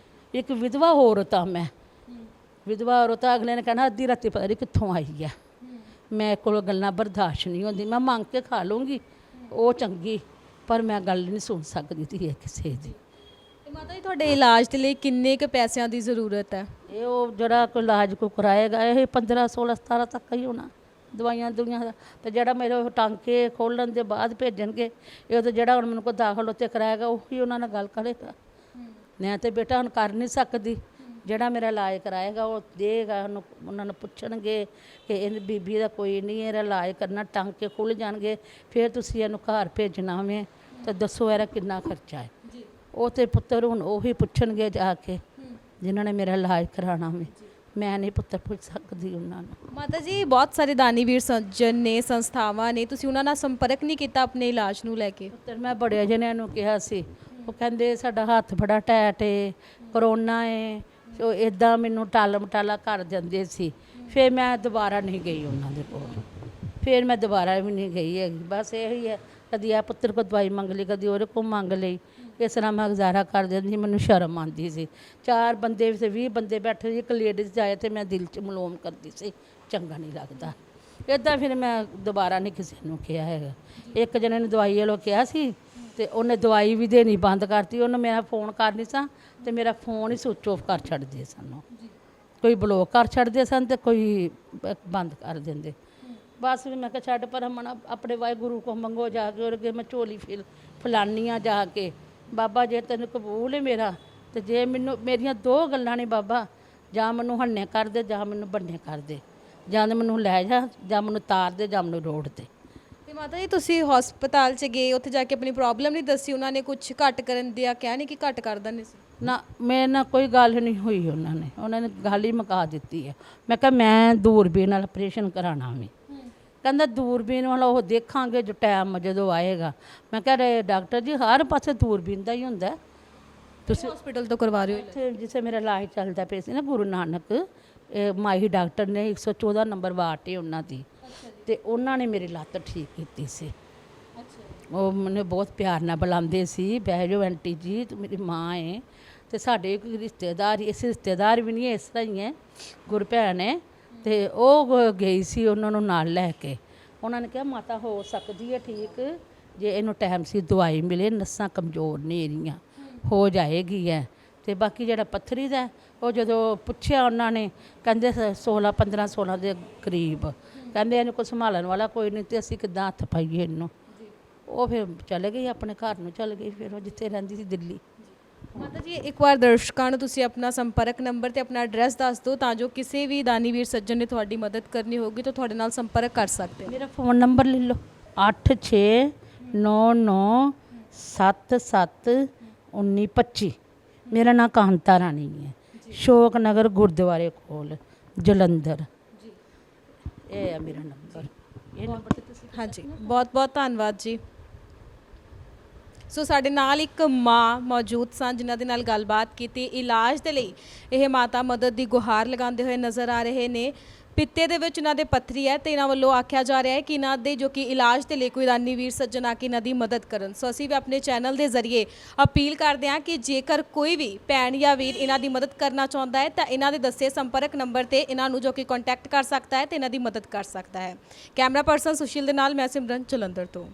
Speaker 1: ਇੱਕ ਵਿਧਵਾ ਔਰਤ ਆ ਮੈਂ, ਵਿਧਵਾ ਔਰਤ ਆ, ਅਗਲੇ ਨੇ ਕਹਿਣਾ ਅੱਧੀ ਰਾਤੀ ਪਤਾ ਨਹੀਂ ਕਿੱਥੋਂ ਆਈ ਆ। ਮੈਂ ਕੋਲ ਗੱਲਾਂ ਬਰਦਾਸ਼ਤ ਨਹੀਂ ਹੁੰਦੀ, ਮੈਂ ਮੰਗ ਕੇ ਖਾ ਲੂੰਗੀ, ਉਹ ਚੰਗੀ, ਪਰ ਮੈਂ ਗੱਲ ਨਹੀਂ ਸੁਣ ਸਕਦੀ ਤੀ ਕਿਸੇ ਦੀ।
Speaker 2: ਤੇ ਮਾਤਾ ਜੀ ਤੁਹਾਡੇ ਇਲਾਜ ਦੇ ਲਈ ਕਿੰਨੇ ਕੁ ਪੈਸਿਆਂ ਦੀ ਜ਼ਰੂਰਤ ਹੈ?
Speaker 1: ਇਹ ਉਹ ਜਿਹੜਾ ਕੋਈ ਇਲਾਜ ਕੋ ਕਰਾਏਗਾ ਇਹ 15 16 17 ਤੱਕ ਹੀ ਹੋਣਾ, ਦਵਾਈਆਂ ਦੁਈਆਂ ਦਾ। ਤੇ ਜਿਹੜਾ ਮੇਰੇ ਉਹ ਟਾਂਕੇ ਖੋਲ੍ਹਣ ਦੇ ਬਾਅਦ ਭੇਜਣਗੇ, ਇਹ ਤਾਂ ਜਿਹੜਾ ਹੁਣ ਮੈਨੂੰ ਕੋਈ ਦਾਖਲ ਉੱਥੇ ਕਰਾਏਗਾ ਉਹੀ ਉਹਨਾਂ ਨਾਲ ਗੱਲ ਕਰੇਗਾ। ਮੈਂ ਤੇ ਬੇਟਾ ਹੁਣ ਕਰ ਨਹੀਂ ਸਕਦੀ, ਜਿਹੜਾ ਮੇਰਾ ਇਲਾਜ ਕਰਾਏਗਾ ਉਹ ਦੇਗਾ, ਉਹਨੂੰ ਉਹਨਾਂ ਨੂੰ ਪੁੱਛਣਗੇ ਕਿ ਇਹ ਬੀਬੀ ਦਾ ਕੋਈ ਨਹੀਂ, ਇਹਦਾ ਇਲਾਜ ਕਰਨਾ, ਟਾਂਕੇ ਖੁੱਲ੍ਹ ਜਾਣਗੇ, ਫਿਰ ਤੁਸੀਂ ਇਹਨੂੰ ਘਰ ਭੇਜਣਾ ਵੇ, ਤਾਂ ਦੱਸੋ ਇਹਦਾ ਕਿੰਨਾ ਖਰਚਾ ਹੈ। ਉਹ ਤੇ ਪੁੱਤਰ ਹੁਣ ਉਹੀ ਪੁੱਛਣਗੇ ਜਾ ਕੇ ਜਿਨ੍ਹਾਂ ਨੇ ਮੇਰਾ ਇਲਾਜ ਕਰਾਉਣਾ ਵੇ, ਮੈਂ ਨਹੀਂ ਪੁੱਤਰ ਪੁੱਛ ਸਕਦੀ ਉਹਨਾਂ ਨੂੰ।
Speaker 2: ਮਾਤਾ ਜੀ ਬਹੁਤ ਸਾਰੇ ਦਾਨੀਵੀਰ ਸੱਜਣ ਨੇ, ਸੰਸਥਾਵਾਂ ਨੇ, ਤੁਸੀਂ ਉਹਨਾਂ ਨਾਲ ਸੰਪਰਕ ਨਹੀਂ ਕੀਤਾ ਆਪਣੇ ਇਲਾਜ ਨੂੰ ਲੈ ਕੇ?
Speaker 1: ਪੁੱਤਰ ਮੈਂ ਬੜੇ ਜਣਿਆਂ ਨੂੰ ਕਿਹਾ ਸੀ, ਉਹ ਕਹਿੰਦੇ ਸਾਡਾ ਹੱਥ ਬੜਾ ਟੈਟ ਏ, ਕਰੋਨਾ ਏ, ਉਹ ਇੱਦਾਂ ਮੈਨੂੰ ਟਾਲ ਮਟਾਲਾ ਕਰ ਜਾਂਦੇ ਸੀ। ਫਿਰ ਮੈਂ ਦੁਬਾਰਾ ਨਹੀਂ ਗਈ ਉਹਨਾਂ ਦੇ ਕੋਲ, ਫਿਰ ਮੈਂ ਦੁਬਾਰਾ ਵੀ ਨਹੀਂ ਗਈ ਹੈਗੀ। ਬਸ ਇਹੀ ਹੈ, ਕਦੀ ਆ ਪੁੱਤਰ ਕੋਲ ਦਵਾਈ ਮੰਗ ਲਈ, ਕਦੀ ਉਹਦੇ ਕੋਲ ਮੰਗ ਲਈ, ਇਸ ਤਰ੍ਹਾਂ ਮੈਂ ਗੁਜ਼ਾਰਾ ਕਰ ਦਿੰਦੀ। ਮੈਨੂੰ ਸ਼ਰਮ ਆਉਂਦੀ ਸੀ, 4 ਬੰਦੇ ਵਿੱਚ 20 ਬੰਦੇ ਬੈਠੇ ਸੀ, ਇੱਕ ਲੇਡੀਜ਼ ਜਾਏ ਤੇ ਮੈਂ ਦਿਲ 'ਚ ਮਲੋਮ ਕਰਦੀ ਸੀ, ਚੰਗਾ ਨਹੀਂ ਲੱਗਦਾ ਇੱਦਾਂ। ਫਿਰ ਮੈਂ ਦੁਬਾਰਾ ਨਹੀਂ ਕਿਸੇ ਨੂੰ ਕਿਹਾ ਹੈਗਾ। ਇੱਕ ਜਣੇ ਨੂੰ ਦਵਾਈ ਵਾਲੋਂ ਕਿਹਾ ਸੀ ਤੇ ਉਹਨੇ ਦਵਾਈ ਵੀ ਦੇਣੀ ਬੰਦ ਕਰਤੀ। ਉਹਨੂੰ ਮੇਰਾ ਫੋਨ ਕਰਨੀ ਸਾਂ ਤੇ ਮੇਰਾ ਫੋਨ ਹੀ ਸੁੱਚ ਆਫ ਕਰ ਛੱਡਦੇ ਸਨ, ਕੋਈ ਬਲੋਕ ਕਰ ਛੱਡਦੇ ਸਨ ਤੇ ਕੋਈ ਬੰਦ ਕਰ ਦਿੰਦੇ। ਬਸ ਵੀ ਮੈਂ ਕਿਹਾ ਛੱਡ ਪਰ ਮਨ ਆਪਣੇ ਵਾਹਿਗੁਰੂ ਕੋ ਮੰਗੋ ਜਾ ਕੇ, ਉਹਦੇ ਮੈਂ ਝੋਲੀ ਫਲਾਨੀ ਆ ਜਾ ਕੇ, ਬਾਬਾ ਜੇ ਤੈਨੂੰ ਕਬੂਲ ਹੈ ਮੇਰਾ, ਤੇ ਜੇ ਮੈਨੂੰ ਮੇਰੀਆਂ 2 ਗੱਲਾਂ ਨੇ ਬਾਬਾ, ਜਾਂ ਮੈਨੂੰ ਹੰਨੇ ਕਰ ਦੇ ਜਾਂ ਮੈਨੂੰ ਬੰਨੇ ਕਰ ਦੇ, ਜਾਂ ਮੈਨੂੰ ਲੈ ਜਾ, ਜਾਂ ਮੈਨੂੰ ਤਾਰ ਦੇ, ਜਾਂ ਮੈਨੂੰ ਰੋੜ ਦੇ।
Speaker 2: ਤੇ ਮਾਤਾ ਜੀ ਤੁਸੀਂ ਹਸਪਤਾਲ 'ਚ ਗਏ, ਉੱਥੇ ਜਾ ਕੇ ਆਪਣੀ ਪ੍ਰੋਬਲਮ ਨਹੀਂ ਦੱਸੀ? ਉਹਨਾਂ ਨੇ ਕੁਝ ਘੱਟ ਕਰਨ ਦਿਆ ਕਿਹਾ ਨਹੀਂ ਕਿ ਘੱਟ ਕਰ ਦਿੰਦੇ ਸੀ?
Speaker 1: ਨਾ ਮੇਰੇ ਨਾਲ ਕੋਈ ਗੱਲ ਨਹੀਂ ਹੋਈ, ਉਹਨਾਂ ਨੇ ਗੱਲ ਹੀ ਮੁਕਾ ਦਿੱਤੀ ਹੈ। ਮੈਂ ਕਿਹਾ ਮੈਂ ਦੂਰਬੀਨ ਨਾਲ ਆਪਰੇਸ਼ਨ ਕਰਾਉਣਾ ਵੀ, ਕਹਿੰਦਾ ਦੂਰਬੀਨ ਵਾਲਾ ਉਹ ਦੇਖਾਂਗੇ ਜੋ ਟਾਈਮ ਜਦੋਂ ਆਏਗਾ। ਮੈਂ ਕਿਹਾ ਰੇ ਡਾਕਟਰ ਜੀ ਹਰ ਪਾਸੇ ਦੂਰਬੀਨ ਦਾ ਹੀ ਹੁੰਦਾ, ਤੁਸੀਂ
Speaker 2: ਹਸਪੀਟਲ ਤੋਂ ਕਰਵਾ ਰਹੇ ਹੋ?
Speaker 1: ਇੱਥੇ ਜਿੱਥੇ ਮੇਰਾ ਇਲਾਜ ਚੱਲਦਾ ਪਿਆ ਸੀ ਨਾ ਗੁਰੂ ਨਾਨਕ, ਮਾਹੀ ਡਾਕਟਰ ਨੇ 114 ਨੰਬਰ ਵਾਰਡ ਹੈ ਉਹਨਾਂ ਦੀ, ਤੇ ਉਹਨਾਂ ਨੇ ਮੇਰੀ ਲੱਤ ਠੀਕ ਕੀਤੀ ਸੀ। ਉਹ ਮੈਨੂੰ ਬਹੁਤ ਪਿਆਰ ਨਾਲ ਬੁਲਾਉਂਦੇ ਸੀ, ਬਹਿ ਜਾਓ ਆਂਟੀ ਜੀ ਤੂੰ ਮੇਰੀ ਮਾਂ ਹੈ। ਤੇ ਸਾਡੇ ਇੱਕ ਰਿਸ਼ਤੇਦਾਰ, ਇਸ ਰਿਸ਼ਤੇਦਾਰ ਵੀ ਨਹੀਂ, ਇਸ ਤਰ੍ਹਾਂ ਹੀ ਹੈ, ਗੁਰਭੈਣ ਹੈ, ਤੇ ਉਹ ਗਈ ਸੀ ਉਹਨਾਂ ਨੂੰ ਨਾਲ ਲੈ ਕੇ। ਉਹਨਾਂ ਨੇ ਕਿਹਾ ਮਾਤਾ ਹੋ ਸਕਦੀ ਹੈ ਠੀਕ, ਜੇ ਇਹਨੂੰ ਟਾਈਮ ਸੀ ਦਵਾਈ ਮਿਲੇ, ਨਸਾਂ ਕਮਜ਼ੋਰ ਨੇ ਇਹਦੀਆਂ, ਹੋ ਜਾਏਗੀ ਹੈ। ਤੇ ਬਾਕੀ ਜਿਹੜਾ ਪੱਥਰੀ ਦਾ ਉਹ ਜਦੋਂ ਪੁੱਛਿਆ ਉਹਨਾਂ ਨੇ, ਕਹਿੰਦੇ 15-16 ਦੇ ਕਰੀਬ, ਕਹਿੰਦੇ ਇਹਨੂੰ ਕੋਈ ਸੰਭਾਲਣ ਵਾਲਾ ਕੋਈ ਨਹੀਂ, ਤੇ ਅਸੀਂ ਕਿੱਦਾਂ ਹੱਥ ਪਾਈਏ ਇਹਨੂੰ। ਉਹ ਫਿਰ ਚਲੇ ਗਈ ਆਪਣੇ ਘਰ ਨੂੰ, ਚਲ ਗਈ ਫਿਰ ਉਹ ਜਿੱਥੇ ਰਹਿੰਦੀ ਸੀ ਦਿੱਲੀ।
Speaker 2: ਮਾਤਾ ਜੀ ਇੱਕ ਵਾਰ ਦਰਸ਼ਕਾਂ ਨੂੰ ਤੁਸੀਂ ਆਪਣਾ ਸੰਪਰਕ ਨੰਬਰ ਤੇ ਆਪਣਾ ਐਡਰੈਸ ਦੱਸ ਦਿਓ, ਤਾਂ ਜੋ ਕਿਸੇ ਵੀ ਦਾਨੀਵੀਰ ਸੱਜਣ ਨੇ ਤੁਹਾਡੀ ਮਦਦ ਕਰਨੀ ਹੋਗੀ ਤਾਂ ਤੁਹਾਡੇ ਨਾਲ ਸੰਪਰਕ ਕਰ ਸਕਦੇ।
Speaker 1: ਮੇਰਾ ਫੋਨ ਨੰਬਰ ਲੈ ਲਓ 8699771925। ਮੇਰਾ ਨਾਮ ਕਾਂਤਾ ਰਾਣੀ ਹੈ, ਸ਼ੋਕ ਨਗਰ ਗੁਰਦੁਆਰੇ ਕੋਲ ਜਲੰਧਰ। ਇਹ ਹੈ ਮੇਰਾ ਨੰਬਰ, ਇਹ ਨੰਬਰ ਤੇ ਤੁਸੀਂ।
Speaker 2: ਹਾਂਜੀ ਬਹੁਤ ਬਹੁਤ ਧੰਨਵਾਦ ਜੀ। ਸੋ ਸਾਡੇ ਨਾਲ ਇੱਕ ਮਾਂ ਮੌਜੂਦ ਸਨ ਜਿਨ੍ਹਾਂ ਦੇ ਨਾਲ ਗੱਲਬਾਤ ਕੀਤੀ। ਇਲਾਜ ਦੇ ਲਈ ਇਹ ਮਾਤਾ ਮਦਦ ਦੀ ਗੁਹਾਰ ਲਗਾਉਂਦੇ ਹੋਏ ਨਜ਼ਰ ਆ ਰਹੇ ਨੇ। ਪਿੱਤੇ ਦੇ ਵਿੱਚ ਇਹਨਾਂ ਦੇ ਪੱਥਰੀ ਹੈ ਤੇ ਇਹਨਾਂ ਵੱਲੋਂ ਆਖਿਆ ਜਾ ਰਿਹਾ ਹੈ ਕਿ ਇਹਨਾਂ ਦੇ ਜੋ ਕਿ ਇਲਾਜ ਦੇ ਲਈ ਕੋਈ ਦਾਨੀਵੀਰ ਸੱਜਣ ਆ ਕੇ ਇਹਨਾਂ ਦੀ ਮਦਦ ਕਰਨ। ਸੋ ਅਸੀਂ ਵੀ ਆਪਣੇ ਚੈਨਲ ਦੇ ਜ਼ਰੀਏ ਅਪੀਲ ਕਰਦੇ ਹਾਂ ਕਿ ਜੇਕਰ ਕੋਈ ਵੀ ਭੈਣ ਜਾਂ ਵੀਰ ਇਹਨਾਂ ਦੀ ਮਦਦ ਕਰਨਾ ਚਾਹੁੰਦਾ ਹੈ ਤਾਂ ਇਹਨਾਂ ਦੇ ਦੱਸੇ ਸੰਪਰਕ ਨੰਬਰ ਤੇ ਇਹਨਾਂ ਨੂੰ ਜੋ ਕਿ ਕੰਟੈਕਟ ਕਰ ਸਕਦਾ ਹੈ ਤੇ ਇਹਨਾਂ ਦੀ ਮਦਦ ਕਰ ਸਕਦਾ ਹੈ। ਕੈਮਰਾ ਪਰਸਨ ਸੁਸ਼ੀਲ ਦੇ ਨਾਲ ਮੈਂ ਸਿਮਰਨ, ਜਲੰਧਰ ਤੋਂ।